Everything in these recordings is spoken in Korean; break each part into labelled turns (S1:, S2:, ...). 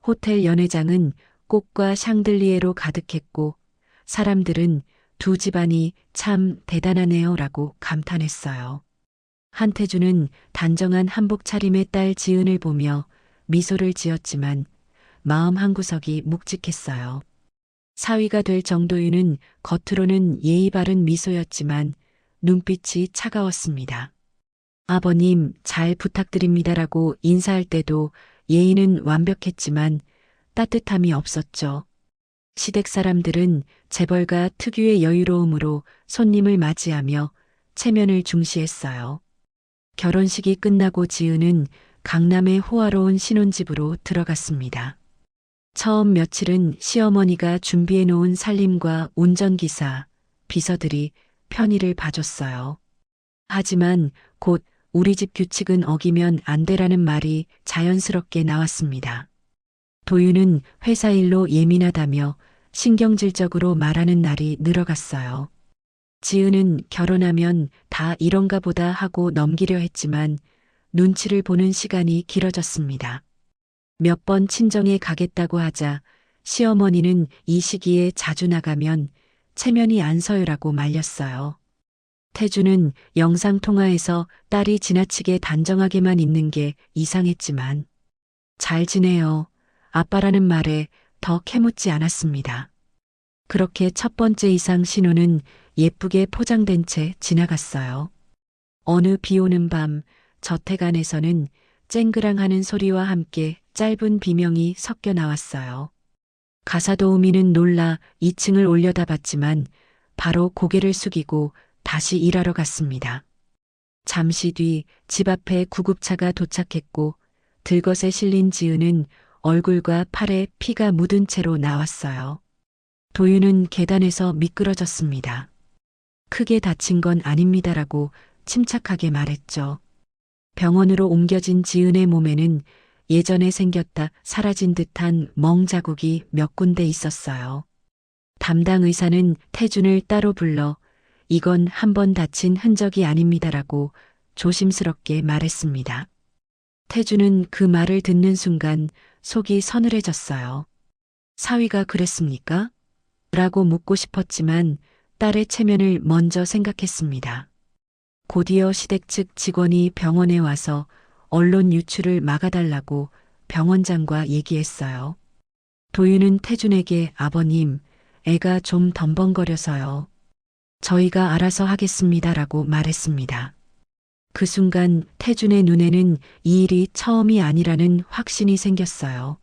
S1: 호텔 연회장은 꽃과 샹들리에로 가득했고 사람들은 두 집안이 참 대단하네요라고 감탄했어요. 한태주는 단정한 한복 차림의 딸 지은을 보며 미소를 지었지만 마음 한구석이 묵직했어요. 사위가 될 정도유는 겉으로는 예의 바른 미소였지만 눈빛이 차가웠습니다. 아버님 잘 부탁드립니다라고 인사할 때도 예의는 완벽했지만 따뜻함이 없었죠. 시댁 사람들은 재벌가 특유의 여유로움으로 손님을 맞이하며 체면을 중시했어요. 결혼식이 끝나고 지은은 강남의 호화로운 신혼집으로 들어갔습니다. 처음 며칠은 시어머니가 준비해 놓은 살림과 운전기사, 비서들이 편의를 봐줬어요. 하지만 곧 우리 집 규칙은 어기면 안 되라는 말이 자연스럽게 나왔습니다. 도윤은 회사 일로 예민하다며 신경질적으로 말하는 날이 늘어갔어요. 지은은 결혼하면 다 이런가 보다 하고 넘기려 했지만 눈치를 보는 시간이 길어졌습니다. 몇 번 친정에 가겠다고 하자 시어머니는 이 시기에 자주 나가면 체면이 안 서요라고 말렸어요. 태주는 영상통화에서 딸이 지나치게 단정하게만 있는 게 이상했지만 잘 지내요. 아빠라는 말에 더 캐묻지 않았습니다. 그렇게 첫 번째 이상 신호는 예쁘게 포장된 채 지나갔어요. 어느 비 오는 밤 저택 안에서는 쨍그랑하는 소리와 함께 짧은 비명이 섞여 나왔어요. 가사도우미는 놀라 2층을 올려다봤지만 바로 고개를 숙이고 다시 일하러 갔습니다. 잠시 뒤 집 앞에 구급차가 도착했고 들것에 실린 지은은 얼굴과 팔에 피가 묻은 채로 나왔어요. 도윤은 계단에서 미끄러졌습니다. 크게 다친 건 아닙니다라고 침착하게 말했죠. 병원으로 옮겨진 지은의 몸에는 예전에 생겼다 사라진 듯한 멍 자국이 몇 군데 있었어요. 담당 의사는 태준을 따로 불러 이건 한 번 다친 흔적이 아닙니다라고 조심스럽게 말했습니다. 태준은 그 말을 듣는 순간 속이 서늘해졌어요. 사위가 그랬습니까? 라고 묻고 싶었지만 딸의 체면을 먼저 생각했습니다. 곧이어 시댁 측 직원이 병원에 와서 언론 유출을 막아달라고 병원장과 얘기했어요. 도윤은 태준에게 아버님, 애가 좀 덤벙거려서요. 저희가 알아서 하겠습니다라고 말했습니다. 그 순간 태준의 눈에는 이 일이 처음이 아니라는 확신이 생겼어요.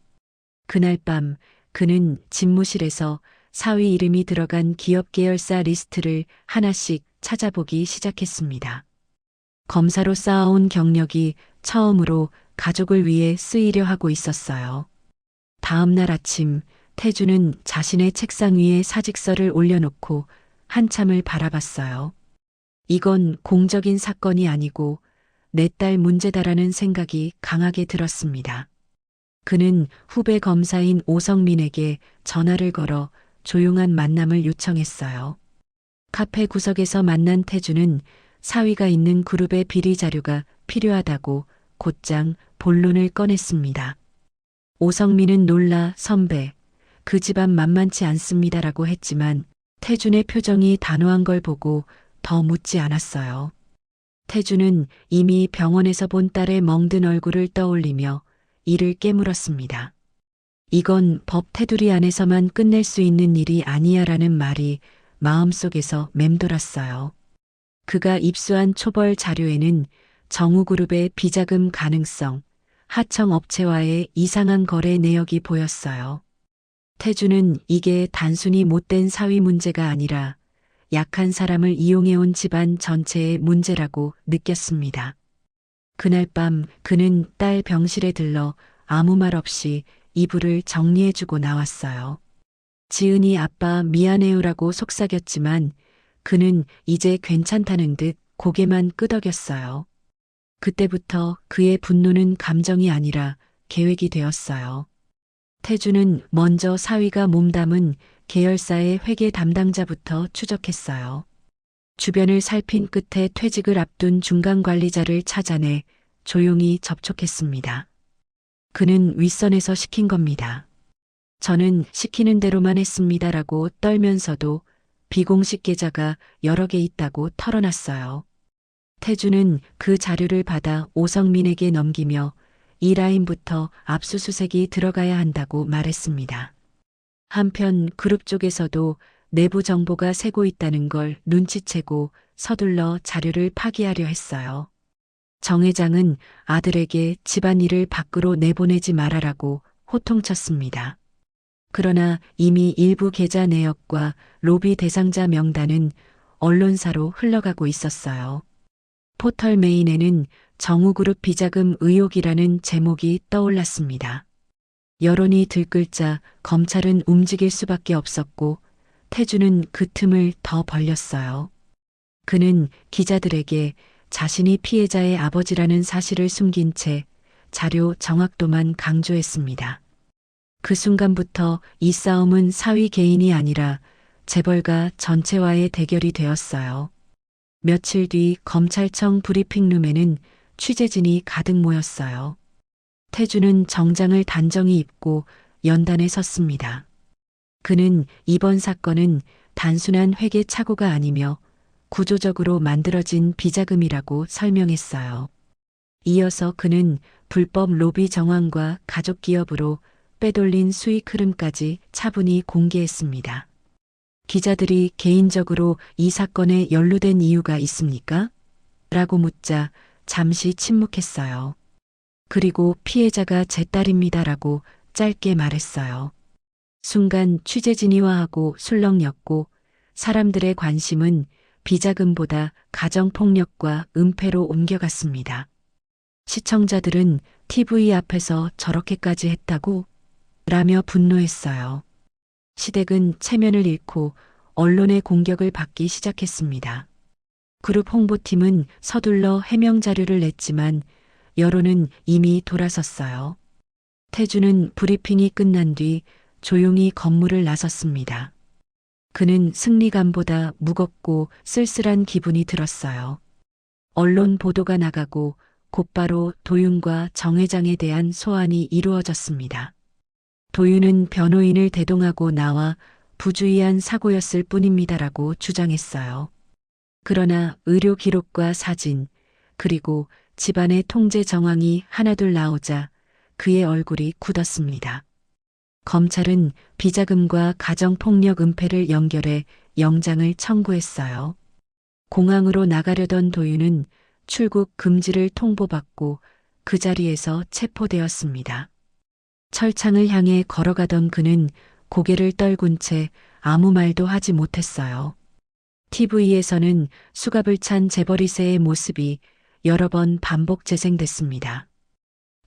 S1: 그날 밤 그는 집무실에서 사위 이름이 들어간 기업 계열사 리스트를 하나씩 찾아보기 시작했습니다. 검사로 쌓아온 경력이 처음으로 가족을 위해 쓰이려 하고 있었어요. 다음 날 아침 태주는 자신의 책상 위에 사직서를 올려놓고 한참을 바라봤어요. 이건 공적인 사건이 아니고 내 딸 문제다라는 생각이 강하게 들었습니다. 그는 후배 검사인 오성민에게 전화를 걸어 조용한 만남을 요청했어요. 카페 구석에서 만난 태주는 사위가 있는 그룹의 비리 자료가 필요하다고 곧장 본론을 꺼냈습니다. 오성민은 놀라 선배, 그 집안 만만치 않습니다라고 했지만 태준의 표정이 단호한 걸 보고 더 묻지 않았어요. 태준은 이미 병원에서 본 딸의 멍든 얼굴을 떠올리며 이를 깨물었습니다. 이건 법 테두리 안에서만 끝낼 수 있는 일이 아니야라는 말이 마음속에서 맴돌았어요. 그가 입수한 초벌 자료에는 정우그룹의 비자금 가능성, 하청업체와의 이상한 거래 내역이 보였어요. 태주는 이게 단순히 못된 사위 문제가 아니라 약한 사람을 이용해온 집안 전체의 문제라고 느꼈습니다. 그날 밤 그는 딸 병실에 들러 아무 말 없이 이불을 정리해주고 나왔어요. 지은이 아빠 미안해요라고 속삭였지만 그는 이제 괜찮다는 듯 고개만 끄덕였어요. 그때부터 그의 분노는 감정이 아니라 계획이 되었어요. 태주는 먼저 사위가 몸담은 계열사의 회계 담당자부터 추적했어요. 주변을 살핀 끝에 퇴직을 앞둔 중간 관리자를 찾아내 조용히 접촉했습니다. 그는 윗선에서 시킨 겁니다. 저는 시키는 대로만 했습니다라고 떨면서도 비공식 계좌가 여러 개 있다고 털어놨어요. 태주는 그 자료를 받아 오성민에게 넘기며 이 라인부터 압수수색이 들어가야 한다고 말했습니다. 한편 그룹 쪽에서도 내부 정보가 새고 있다는 걸 눈치채고 서둘러 자료를 파기하려 했어요. 정 회장은 아들에게 집안일을 밖으로 내보내지 말아라고 호통쳤습니다. 그러나 이미 일부 계좌 내역과 로비 대상자 명단은 언론사로 흘러가고 있었어요. 포털 메인에는 정우그룹 비자금 의혹이라는 제목이 떠올랐습니다. 여론이 들끓자 검찰은 움직일 수밖에 없었고 태주는 그 틈을 더 벌렸어요. 그는 기자들에게 자신이 피해자의 아버지라는 사실을 숨긴 채 자료 정확도만 강조했습니다. 그 순간부터 이 싸움은 사위 개인이 아니라 재벌가 전체와의 대결이 되었어요. 며칠 뒤 검찰청 브리핑룸에는 취재진이 가득 모였어요. 태주는 정장을 단정히 입고 연단에 섰습니다. 그는 이번 사건은 단순한 회계 착오가 아니며 구조적으로 만들어진 비자금이라고 설명했어요. 이어서 그는 불법 로비 정황과 가족 기업으로 빼돌린 수익 흐름까지 차분히 공개했습니다. 기자들이 개인적으로 이 사건에 연루된 이유가 있습니까? 라고 묻자 잠시 침묵했어요. 그리고 피해자가 제 딸입니다라고 짧게 말했어요. 순간 취재진이 화하고 술렁였고 사람들의 관심은 비자금보다 가정폭력과 은폐로 옮겨갔습니다. 시청자들은 TV 앞에서 저렇게까지 했다고? 라며 분노했어요. 시댁은 체면을 잃고 언론의 공격을 받기 시작했습니다. 그룹 홍보팀은 서둘러 해명 자료를 냈지만 여론은 이미 돌아섰어요. 태주는 브리핑이 끝난 뒤 조용히 건물을 나섰습니다. 그는 승리감보다 무겁고 쓸쓸한 기분이 들었어요. 언론 보도가 나가고 곧바로 도윤과 정 회장에 대한 소환이 이루어졌습니다. 도윤은 변호인을 대동하고 나와 부주의한 사고였을 뿐입니다라고 주장했어요. 그러나 의료 기록과 사진, 그리고 집안의 통제 정황이 하나둘 나오자 그의 얼굴이 굳었습니다. 검찰은 비자금과 가정폭력 은폐를 연결해 영장을 청구했어요. 공항으로 나가려던 도윤은 출국 금지를 통보받고 그 자리에서 체포되었습니다. 철창을 향해 걸어가던 그는 고개를 떨군 채 아무 말도 하지 못했어요. TV에서는 수갑을 찬 재벌이세의 모습이 여러 번 반복 재생됐습니다.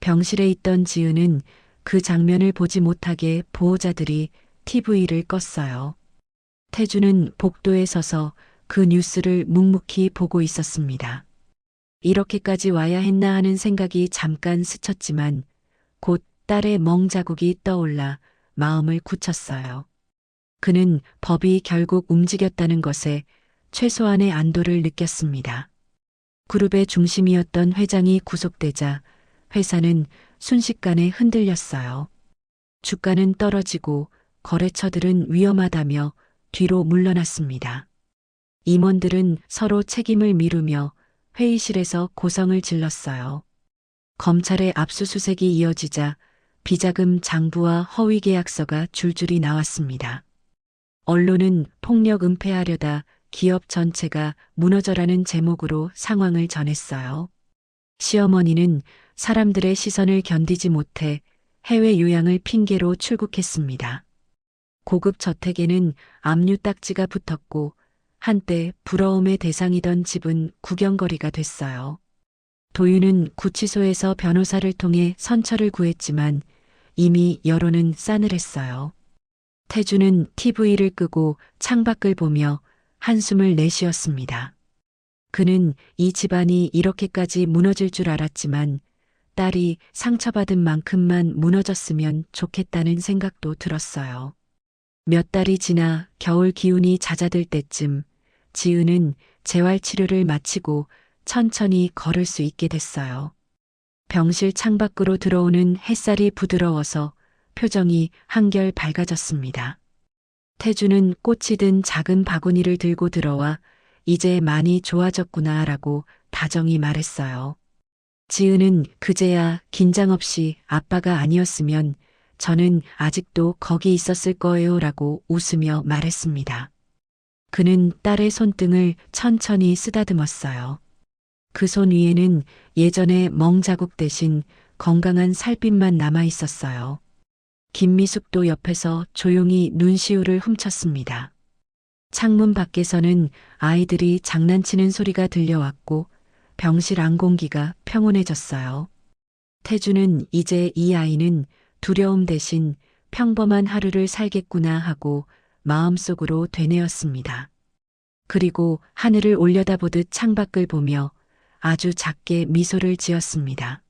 S1: 병실에 있던 지은은 그 장면을 보지 못하게 보호자들이 TV를 껐어요. 태주는 복도에 서서 그 뉴스를 묵묵히 보고 있었습니다. 이렇게까지 와야 했나 하는 생각이 잠깐 스쳤지만 곧 딸의 멍자국이 떠올라 마음을 굳혔어요. 그는 법이 결국 움직였다는 것에 최소한의 안도를 느꼈습니다. 그룹의 중심이었던 회장이 구속되자 회사는 순식간에 흔들렸어요. 주가는 떨어지고 거래처들은 위험하다며 뒤로 물러났습니다. 임원들은 서로 책임을 미루며 회의실에서 고성을 질렀어요. 검찰의 압수수색이 이어지자 비자금 장부와 허위 계약서가 줄줄이 나왔습니다. 언론은 폭력 은폐하려다 기업 전체가 무너져라는 제목으로 상황을 전했어요. 시어머니는 사람들의 시선을 견디지 못해 해외 요양을 핑계로 출국했습니다. 고급 저택에는 압류 딱지가 붙었고 한때 부러움의 대상이던 집은 구경거리가 됐어요. 도윤은 구치소에서 변호사를 통해 선처를 구했지만 이미 여론은 싸늘했어요. 태주는 TV를 끄고 창밖을 보며 한숨을 내쉬었습니다. 그는 이 집안이 이렇게까지 무너질 줄 알았지만 딸이 상처받은 만큼만 무너졌으면 좋겠다는 생각도 들었어요. 몇 달이 지나 겨울 기운이 잦아들 때쯤 지은은 재활치료를 마치고 천천히 걸을 수 있게 됐어요. 병실 창밖으로 들어오는 햇살이 부드러워서 표정이 한결 밝아졌습니다. 태주는 꽃이 든 작은 바구니를 들고 들어와 이제 많이 좋아졌구나 라고 다정히 말했어요. 지은은 그제야 긴장 없이 아빠가 아니었으면 저는 아직도 거기 있었을 거예요 라고 웃으며 말했습니다. 그는 딸의 손등을 천천히 쓰다듬었어요. 그 손 위에는 예전의 멍 자국 대신 건강한 살빛만 남아 있었어요. 김미숙도 옆에서 조용히 눈시울을 훔쳤습니다. 창문 밖에서는 아이들이 장난치는 소리가 들려왔고 병실 안 공기가 평온해졌어요. 태주는 이제 이 아이는 두려움 대신 평범한 하루를 살겠구나 하고 마음속으로 되뇌었습니다. 그리고 하늘을 올려다보듯 창밖을 보며 아주 작게 미소를 지었습니다.